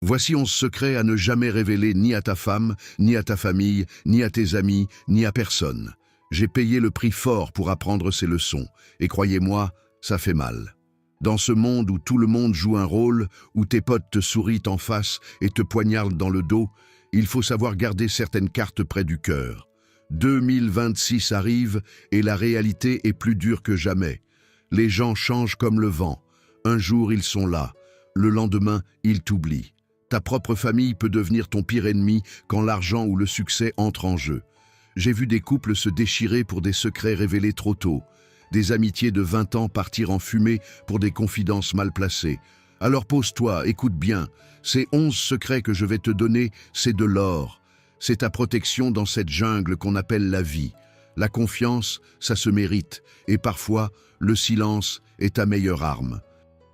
Voici 11 secrets à ne jamais révéler ni à ta femme, ni à ta famille, ni à tes amis, ni à personne. J'ai payé le prix fort pour apprendre ces leçons, et croyez-moi, ça fait mal. Dans ce monde où tout le monde joue un rôle, où tes potes te sourient en face et te poignardent dans le dos, il faut savoir garder certaines cartes près du cœur. 2026 arrive et la réalité est plus dure que jamais. Les gens changent comme le vent. Un jour ils sont là, le lendemain ils t'oublient. Ta propre famille peut devenir ton pire ennemi quand l'argent ou le succès entrent en jeu. J'ai vu des couples se déchirer pour des secrets révélés trop tôt. Des amitiés de 20 ans partir en fumée pour des confidences mal placées. Alors pose-toi, écoute bien, ces 11 secrets que je vais te donner, c'est de l'or. C'est ta protection dans cette jungle qu'on appelle la vie. La confiance, ça se mérite, et parfois, le silence est ta meilleure arme.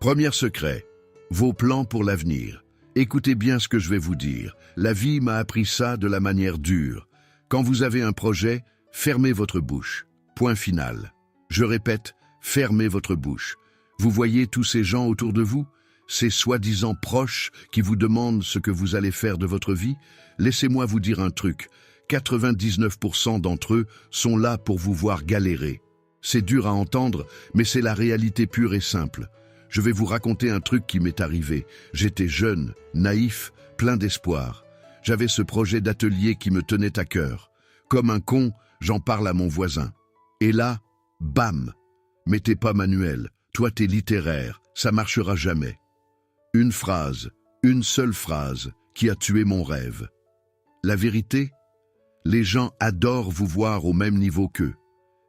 Premier secret, vos plans pour l'avenir. Écoutez bien ce que je vais vous dire. La vie m'a appris ça de la manière dure. Quand vous avez un projet, fermez votre bouche. Point final. Je répète, fermez votre bouche. Vous voyez tous ces gens autour de vous? Ces soi-disant proches qui vous demandent ce que vous allez faire de votre vie? Laissez-moi vous dire un truc. 99% d'entre eux sont là pour vous voir galérer. C'est dur à entendre, mais c'est la réalité pure et simple. Je vais vous raconter un truc qui m'est arrivé. J'étais jeune, naïf, plein d'espoir. J'avais ce projet d'atelier qui me tenait à cœur. Comme un con, j'en parle à mon voisin. Et là, bam! Mais t'es pas manuel, toi t'es littéraire, ça marchera jamais. Une phrase, une seule phrase, qui a tué mon rêve. La vérité? Les gens adorent vous voir au même niveau qu'eux.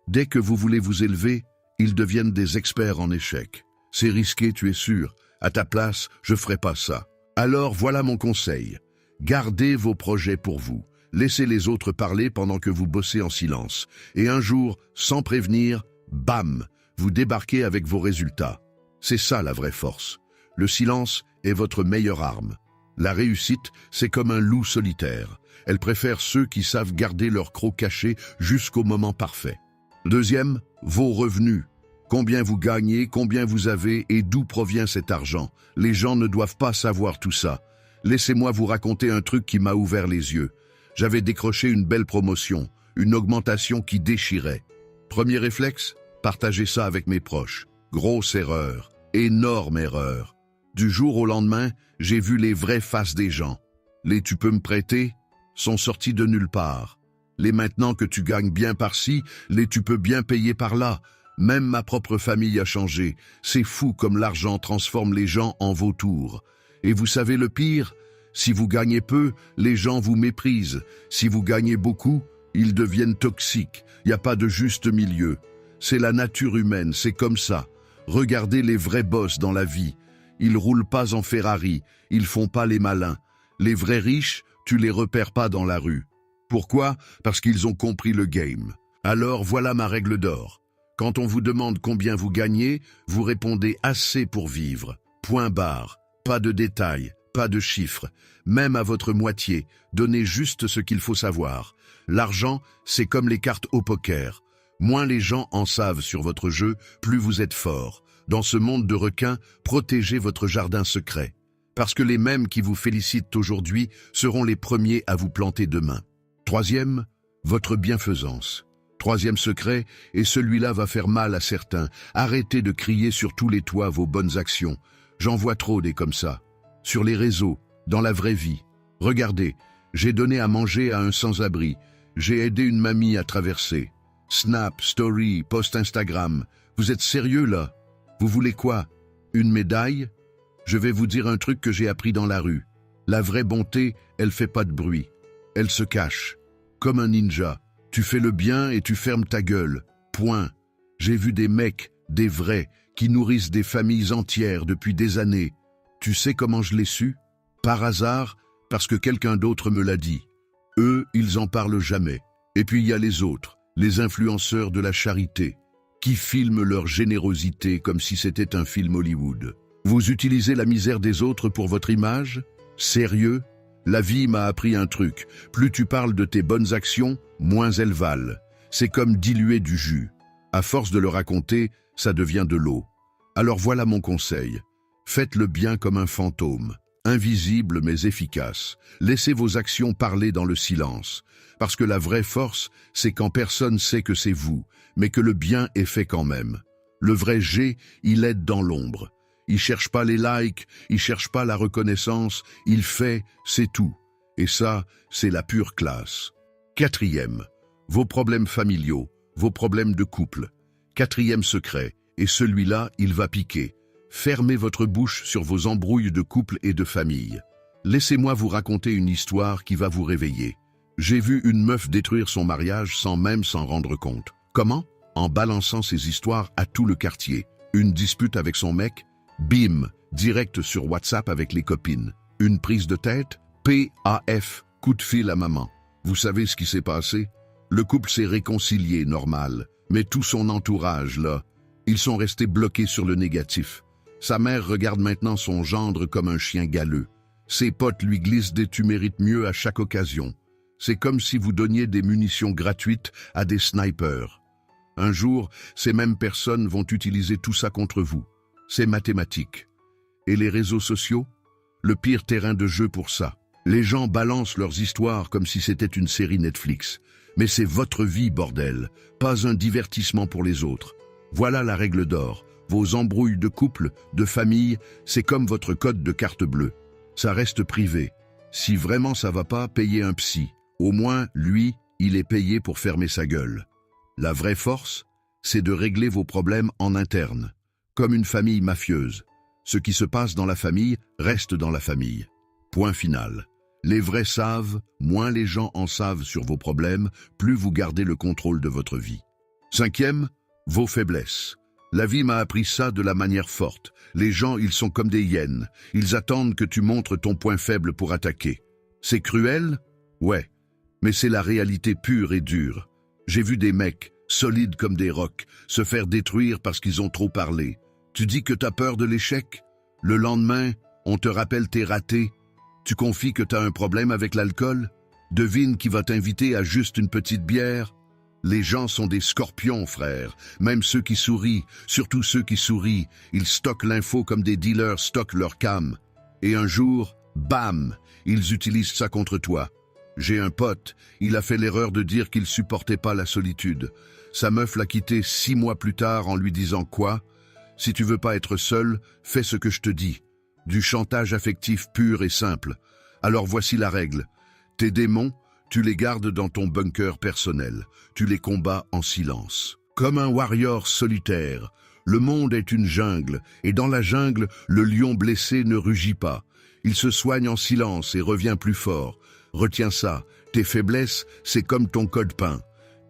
Dès que vous voulez vous élever, ils deviennent des experts en échecs. C'est risqué, tu es sûr. À ta place, je ferai pas ça. Alors voilà mon conseil. Gardez vos projets pour vous. Laissez les autres parler pendant que vous bossez en silence. Et un jour, sans prévenir, bam, vous débarquez avec vos résultats. C'est ça la vraie force. Le silence est votre meilleure arme. La réussite, c'est comme un loup solitaire. Elle préfère ceux qui savent garder leur croc caché jusqu'au moment parfait. Deuxième, vos revenus. Combien vous gagnez, combien vous avez et d'où provient cet argent. Les gens ne doivent pas savoir tout ça. Laissez-moi vous raconter un truc qui m'a ouvert les yeux. J'avais décroché une belle promotion, une augmentation qui déchirait. Premier réflexe, partager ça avec mes proches. Grosse erreur, énorme erreur. Du jour au lendemain, j'ai vu les vraies faces des gens. Les « tu peux me prêter » sont sortis de nulle part. Les « maintenant que tu gagnes bien par-ci », les « tu peux bien payer par-là ». Même ma propre famille a changé. C'est fou comme l'argent transforme les gens en vautours. Et vous savez le pire? Si vous gagnez peu, les gens vous méprisent. Si vous gagnez beaucoup, ils deviennent toxiques. Il n'y a pas de juste milieu. C'est la nature humaine, c'est comme ça. Regardez les vrais boss dans la vie. Ils roulent pas en Ferrari, ils font pas les malins. Les vrais riches, tu les repères pas dans la rue. Pourquoi? Parce qu'ils ont compris le game. Alors voilà ma règle d'or. Quand on vous demande combien vous gagnez, vous répondez assez pour vivre. Point barre. Pas de détails, pas de chiffres. Même à votre moitié, donnez juste ce qu'il faut savoir. L'argent, c'est comme les cartes au poker. Moins les gens en savent sur votre jeu, plus vous êtes fort. Dans ce monde de requins, protégez votre jardin secret. Parce que les mêmes qui vous félicitent aujourd'hui seront les premiers à vous planter demain. Troisième, votre bienfaisance. Troisième secret, et celui-là va faire mal à certains. Arrêtez de crier sur tous les toits vos bonnes actions. J'en vois trop des comme ça. Sur les réseaux, dans la vraie vie. Regardez, j'ai donné à manger à un sans-abri. J'ai aidé une mamie à traverser. Snap, story, post Instagram. Vous êtes sérieux là? Vous voulez quoi? Une médaille? Je vais vous dire un truc que j'ai appris dans la rue. La vraie bonté, elle fait pas de bruit. Elle se cache. Comme un ninja. Tu fais le bien et tu fermes ta gueule. Point. J'ai vu des mecs, des vrais, qui nourrissent des familles entières depuis des années. Tu sais comment je l'ai su? Par hasard, parce que quelqu'un d'autre me l'a dit. Eux, ils en parlent jamais. Et puis il y a les autres, les influenceurs de la charité, qui filment leur générosité comme si c'était un film Hollywood. Vous utilisez la misère des autres pour votre image? Sérieux? La vie m'a appris un truc. Plus tu parles de tes bonnes actions, moins elles valent. C'est comme diluer du jus. À force de le raconter, ça devient de l'eau. Alors voilà mon conseil. Faites le bien comme un fantôme. invisible mais efficace. Laissez vos actions parler dans le silence. Parce que la vraie force, c'est quand personne sait que c'est vous, mais que le bien est fait quand même. Le vrai G, il aide dans l'ombre. Il cherche pas les likes, il cherche pas la reconnaissance, il fait, c'est tout. Et ça, c'est la pure classe. Quatrième, vos problèmes familiaux, vos problèmes de couple. Quatrième secret, et celui-là, il va piquer. Fermez votre bouche sur vos embrouilles de couple et de famille. Laissez-moi vous raconter une histoire qui va vous réveiller. J'ai vu une meuf détruire son mariage sans même s'en rendre compte. Comment? En balançant ses histoires à tout le quartier. Une dispute avec son mec, bim, direct sur WhatsApp avec les copines. Une prise de tête, PAF, coup de fil à maman. Vous savez ce qui s'est passé? Le couple s'est réconcilié, normal. Mais tout son entourage, là, ils sont restés bloqués sur le négatif. Sa mère regarde maintenant son gendre comme un chien galeux. Ses potes lui glissent des « tu mérites mieux » à chaque occasion. C'est comme si vous donniez des munitions gratuites à des snipers. Un jour, ces mêmes personnes vont utiliser tout ça contre vous. C'est mathématique. Et les réseaux sociaux? Le pire terrain de jeu pour ça. Les gens balancent leurs histoires comme si c'était une série Netflix. Mais c'est votre vie, bordel, pas un divertissement pour les autres. Voilà la règle d'or. Vos embrouilles de couple, de famille, c'est comme votre code de carte bleue. Ça reste privé. Si vraiment ça va pas, payez un psy. Au moins, lui, il est payé pour fermer sa gueule. La vraie force, c'est de régler vos problèmes en interne, comme une famille mafieuse. Ce qui se passe dans la famille reste dans la famille. Point final. Les vrais savent, moins les gens en savent sur vos problèmes, plus vous gardez le contrôle de votre vie. Cinquième, vos faiblesses. La vie m'a appris ça de la manière forte. Les gens, ils sont comme des hyènes. Ils attendent que tu montres ton point faible pour attaquer. C'est cruel? Ouais. Mais c'est la réalité pure et dure. J'ai vu des mecs, solides comme des rocs, se faire détruire parce qu'ils ont trop parlé. Tu dis que t'as peur de l'échec? Le lendemain, on te rappelle tes ratés. Tu confies que t'as un problème avec l'alcool? Devine qui va t'inviter à juste une petite bière? Les gens sont des scorpions, frère. Même ceux qui sourient, surtout ceux qui sourient, ils stockent l'info comme des dealers stockent leur cam. Et un jour, bam, ils utilisent ça contre toi. J'ai un pote, il a fait l'erreur de dire qu'il supportait pas la solitude. Sa meuf l'a quitté 6 mois plus tard en lui disant quoi? Si tu veux pas être seul, fais ce que je te dis. Du chantage affectif pur et simple. Alors voici la règle. Tes démons, tu les gardes dans ton bunker personnel. Tu les combats en silence. Comme un warrior solitaire. Le monde est une jungle, et dans la jungle, le lion blessé ne rugit pas. Il se soigne en silence et revient plus fort. Retiens ça, tes faiblesses, c'est comme ton code PIN.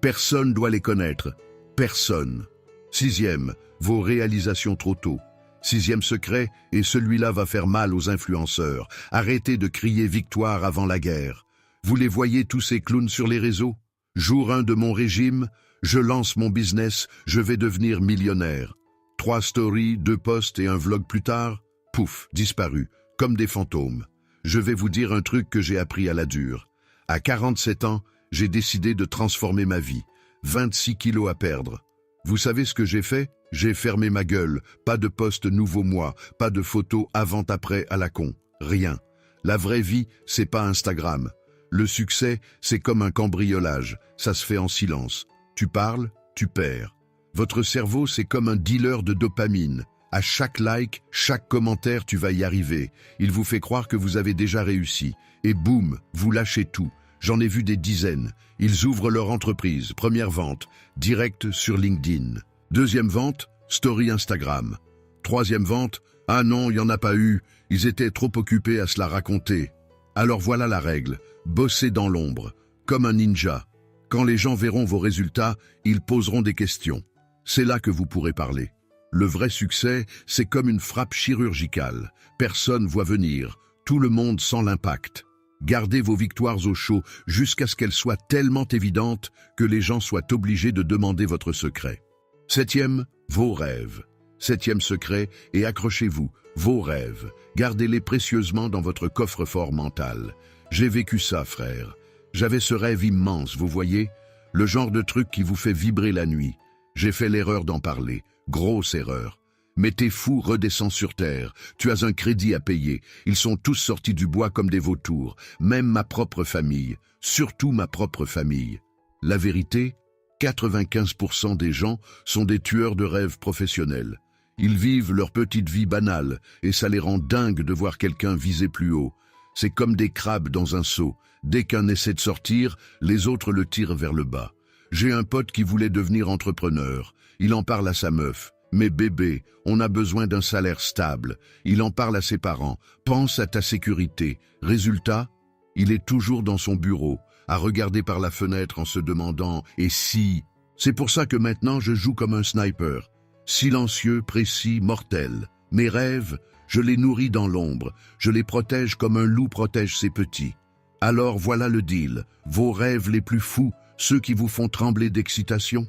Personne doit les connaître. Personne. Sixième, vos réalisations trop tôt. Sixième secret, et celui-là va faire mal aux influenceurs. Arrêtez de crier victoire avant la guerre. Vous les voyez tous ces clowns sur les réseaux? Jour 1 de mon régime, je lance mon business, je vais devenir millionnaire. 3 stories, 2 posts et un vlog plus tard, pouf, disparu, comme des fantômes. Je vais vous dire un truc que j'ai appris à la dure. À 47 ans, j'ai décidé de transformer ma vie. 26 kilos à perdre. Vous savez ce que j'ai fait? J'ai fermé ma gueule. Pas de post nouveau moi, pas de photos avant-après à la con. Rien. La vraie vie, c'est pas Instagram. Le succès, c'est comme un cambriolage. Ça se fait en silence. Tu parles, tu perds. Votre cerveau, c'est comme un dealer de dopamine. À chaque like, chaque commentaire, tu vas y arriver. Il vous fait croire que vous avez déjà réussi. Et boum, vous lâchez tout. J'en ai vu des dizaines. Ils ouvrent leur entreprise. Première vente, direct sur LinkedIn. Deuxième vente, story Instagram. Troisième vente, ah non, il n'y en a pas eu. Ils étaient trop occupés à se la raconter. Alors voilà la règle. Bossez dans l'ombre, comme un ninja. Quand les gens verront vos résultats, ils poseront des questions. C'est là que vous pourrez parler. Le vrai succès, c'est comme une frappe chirurgicale. Personne voit venir. Tout le monde sent l'impact. Gardez vos victoires au chaud jusqu'à ce qu'elles soient tellement évidentes que les gens soient obligés de demander votre secret. Septième, vos rêves. Septième secret, et accrochez-vous, vos rêves. Gardez-les précieusement dans votre coffre-fort mental. J'ai vécu ça, frère. J'avais ce rêve immense, vous voyez? Le genre de truc qui vous fait vibrer la nuit. J'ai fait l'erreur d'en parler. Grosse erreur. Mais t'es fou, redescends sur terre. Tu as un crédit à payer. Ils sont tous sortis du bois comme des vautours. Même ma propre famille. Surtout ma propre famille. La vérité, 95% des gens sont des tueurs de rêves professionnels. Ils vivent leur petite vie banale et ça les rend dingues de voir quelqu'un viser plus haut. C'est comme des crabes dans un seau. Dès qu'un essaie de sortir, les autres le tirent vers le bas. J'ai un pote qui voulait devenir entrepreneur. Il en parle à sa meuf. Mais bébé, on a besoin d'un salaire stable. Il en parle à ses parents. Pense à ta sécurité. Résultat, il est toujours dans son bureau, à regarder par la fenêtre en se demandant « et si ?» C'est pour ça que maintenant je joue comme un sniper. Silencieux, précis, mortel. Mes rêves, je les nourris dans l'ombre. Je les protège comme un loup protège ses petits. Alors voilà le deal. Vos rêves les plus fous, ceux qui vous font trembler d'excitation.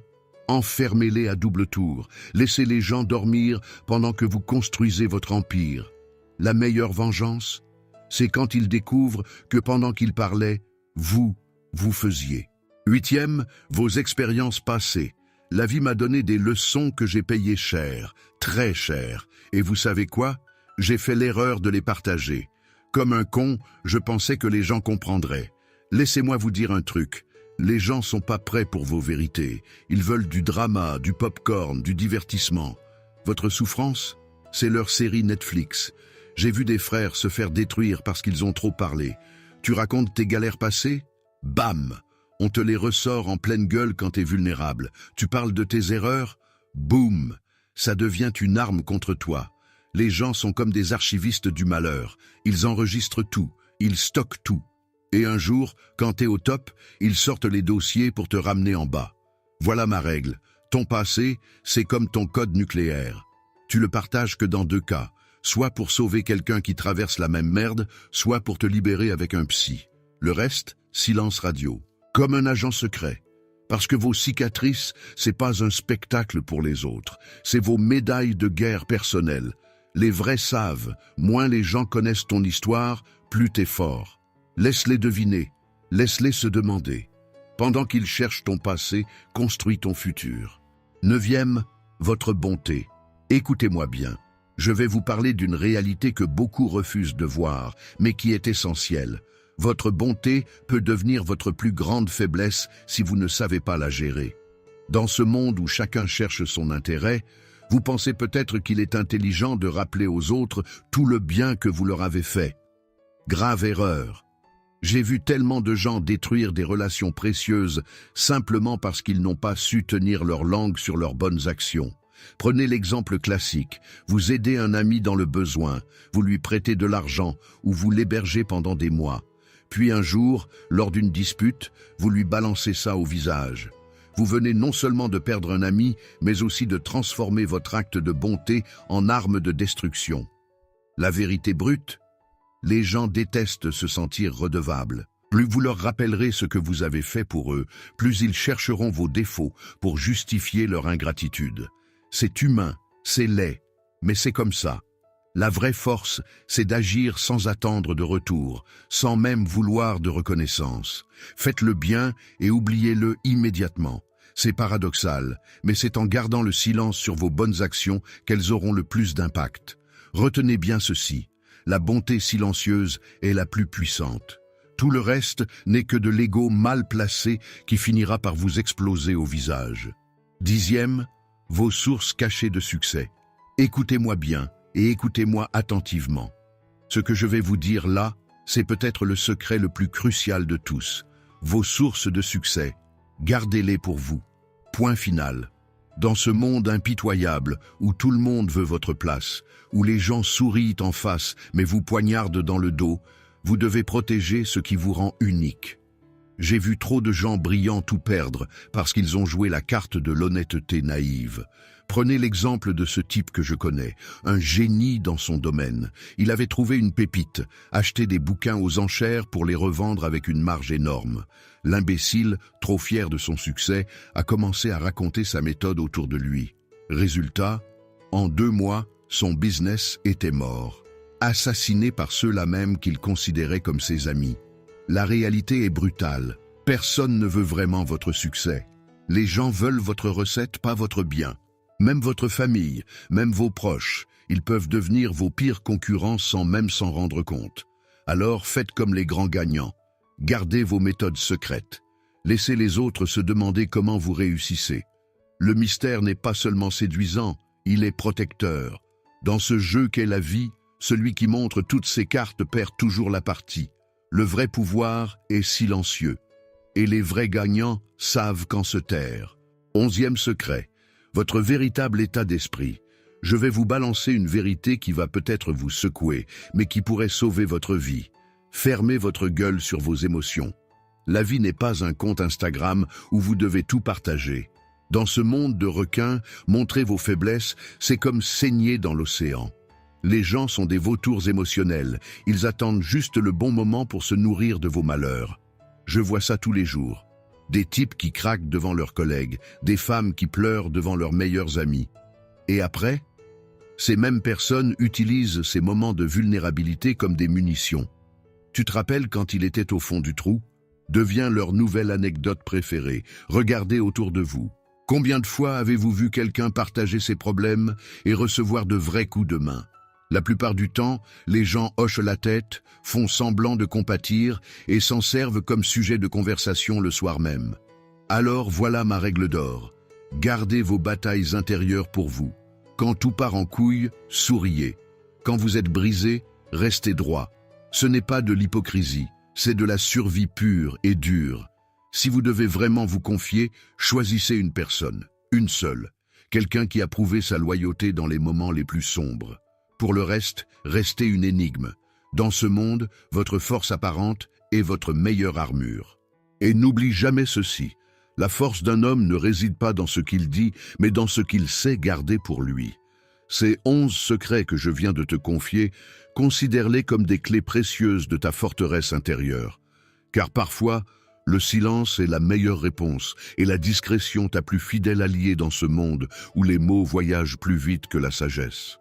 Enfermez-les à double tour. Laissez les gens dormir pendant que vous construisez votre empire. La meilleure vengeance, c'est quand ils découvrent que pendant qu'ils parlaient, vous faisiez. 8e, vos expériences passées. La vie m'a donné des leçons que j'ai payées cher, très cher. Et vous savez quoi? J'ai fait l'erreur de les partager. Comme un con, je pensais que les gens comprendraient. Laissez-moi vous dire un truc. Les gens sont pas prêts pour vos vérités. Ils veulent du drama, du pop-corn, du divertissement. Votre souffrance, c'est leur série Netflix. J'ai vu des frères se faire détruire parce qu'ils ont trop parlé. Tu racontes tes galères passées? Bam! On te les ressort en pleine gueule quand t'es vulnérable. Tu parles de tes erreurs? Boum! Ça devient une arme contre toi. Les gens sont comme des archivistes du malheur. Ils enregistrent tout. Ils stockent tout. Et un jour, quand t'es au top, ils sortent les dossiers pour te ramener en bas. Voilà ma règle. Ton passé, c'est comme ton code nucléaire. Tu le partages que dans 2 cas. Soit pour sauver quelqu'un qui traverse la même merde, soit pour te libérer avec un psy. Le reste, silence radio. Comme un agent secret. Parce que vos cicatrices, c'est pas un spectacle pour les autres. C'est vos médailles de guerre personnelles. Les vrais savent, moins les gens connaissent ton histoire, plus t'es fort. Laisse-les deviner, laisse-les se demander. Pendant qu'ils cherchent ton passé, construis ton futur. 9e, votre bonté. Écoutez-moi bien. Je vais vous parler d'une réalité que beaucoup refusent de voir, mais qui est essentielle. Votre bonté peut devenir votre plus grande faiblesse si vous ne savez pas la gérer. Dans ce monde où chacun cherche son intérêt, vous pensez peut-être qu'il est intelligent de rappeler aux autres tout le bien que vous leur avez fait. Grave erreur. J'ai vu tellement de gens détruire des relations précieuses simplement parce qu'ils n'ont pas su tenir leur langue sur leurs bonnes actions. Prenez l'exemple classique. Vous aidez un ami dans le besoin, vous lui prêtez de l'argent ou vous l'hébergez pendant des mois. Puis un jour, lors d'une dispute, vous lui balancez ça au visage. Vous venez non seulement de perdre un ami, mais aussi de transformer votre acte de bonté en arme de destruction. La vérité brute? Les gens détestent se sentir redevables. Plus vous leur rappellerez ce que vous avez fait pour eux, plus ils chercheront vos défauts pour justifier leur ingratitude. C'est humain, c'est laid, mais c'est comme ça. La vraie force, c'est d'agir sans attendre de retour, sans même vouloir de reconnaissance. Faites le bien et oubliez-le immédiatement. C'est paradoxal, mais c'est en gardant le silence sur vos bonnes actions qu'elles auront le plus d'impact. Retenez bien ceci. La bonté silencieuse est la plus puissante. Tout le reste n'est que de l'ego mal placé qui finira par vous exploser au visage. 10e, vos sources cachées de succès. Écoutez-moi bien et écoutez-moi attentivement. Ce que je vais vous dire là, c'est peut-être le secret le plus crucial de tous. Vos sources de succès, gardez-les pour vous. Point final. Dans ce monde impitoyable où tout le monde veut votre place, où les gens sourient en face mais vous poignardent dans le dos, vous devez protéger ce qui vous rend unique. J'ai vu trop de gens brillants tout perdre parce qu'ils ont joué la carte de l'honnêteté naïve. Prenez l'exemple de ce type que je connais, un génie dans son domaine. Il avait trouvé une pépite, acheté des bouquins aux enchères pour les revendre avec une marge énorme. L'imbécile, trop fier de son succès, a commencé à raconter sa méthode autour de lui. Résultat, en 2 mois, son business était mort, assassiné par ceux-là même qu'il considérait comme ses amis. La réalité est brutale. Personne ne veut vraiment votre succès. Les gens veulent votre recette, pas votre bien. Même votre famille, même vos proches, ils peuvent devenir vos pires concurrents sans même s'en rendre compte. Alors faites comme les grands gagnants. Gardez vos méthodes secrètes. Laissez les autres se demander comment vous réussissez. Le mystère n'est pas seulement séduisant, il est protecteur. Dans ce jeu qu'est la vie, celui qui montre toutes ses cartes perd toujours la partie. Le vrai pouvoir est silencieux. Et les vrais gagnants savent quand se taire. 11e secret, votre véritable état d'esprit. Je vais vous balancer une vérité qui va peut-être vous secouer, mais qui pourrait sauver votre vie. Fermez votre gueule sur vos émotions. La vie n'est pas un compte Instagram où vous devez tout partager. Dans ce monde de requins, montrer vos faiblesses, c'est comme saigner dans l'océan. Les gens sont des vautours émotionnels, ils attendent juste le bon moment pour se nourrir de vos malheurs. Je vois ça tous les jours. Des types qui craquent devant leurs collègues, des femmes qui pleurent devant leurs meilleurs amis. Et après, ces mêmes personnes utilisent ces moments de vulnérabilité comme des munitions. Tu te rappelles quand il était au fond du trou? Devient leur nouvelle anecdote préférée. Regardez autour de vous. Combien de fois avez-vous vu quelqu'un partager ses problèmes et recevoir de vrais coups de main? La plupart du temps, les gens hochent la tête, font semblant de compatir et s'en servent comme sujet de conversation le soir même. Alors voilà ma règle d'or. Gardez vos batailles intérieures pour vous. Quand tout part en couille, souriez. Quand vous êtes brisé, restez droit. Ce n'est pas de l'hypocrisie, c'est de la survie pure et dure. Si vous devez vraiment vous confier, choisissez une personne, une seule, quelqu'un qui a prouvé sa loyauté dans les moments les plus sombres. Pour le reste, restez une énigme. Dans ce monde, votre force apparente est votre meilleure armure. Et n'oublie jamais ceci, la force d'un homme ne réside pas dans ce qu'il dit, mais dans ce qu'il sait garder pour lui. Ces 11 secrets que je viens de te confier, considère-les comme des clés précieuses de ta forteresse intérieure. Car parfois, le silence est la meilleure réponse et la discrétion ta plus fidèle alliée dans ce monde où les mots voyagent plus vite que la sagesse.